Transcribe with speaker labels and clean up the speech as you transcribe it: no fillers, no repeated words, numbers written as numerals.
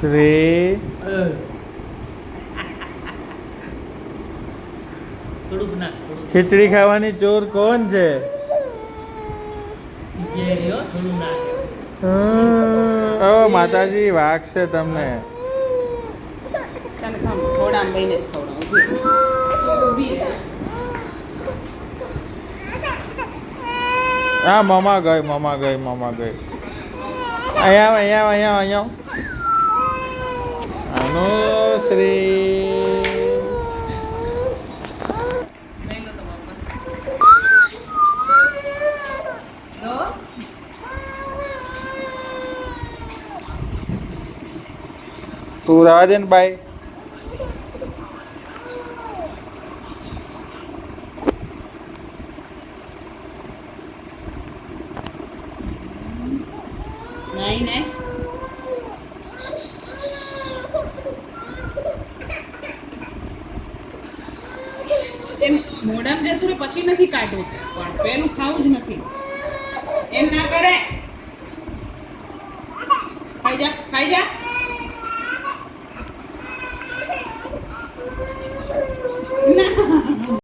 Speaker 1: શ્રી
Speaker 2: થોડુંક નાખ થોડુંક
Speaker 1: ખીચડી ખાવાની ચોર કોણ છે?
Speaker 2: થોડું નાખ
Speaker 1: ઓ માતાજી વાગશે તમને.
Speaker 3: તને ખામ થોડા લઈને જ ખવડાવું ઊભી રહે.
Speaker 1: હા મમા ગઈ અહીંયા અનુશ્રી
Speaker 3: લઈ લો તમારા દો
Speaker 1: તું રાહ દે ને બાઈ.
Speaker 3: નહીં ને એમ મોઢામાં જતું રહે પછી નથી કાઢવું પણ પેલું ખાવું જ નથી. એમ ના કરે. ખાઈ જા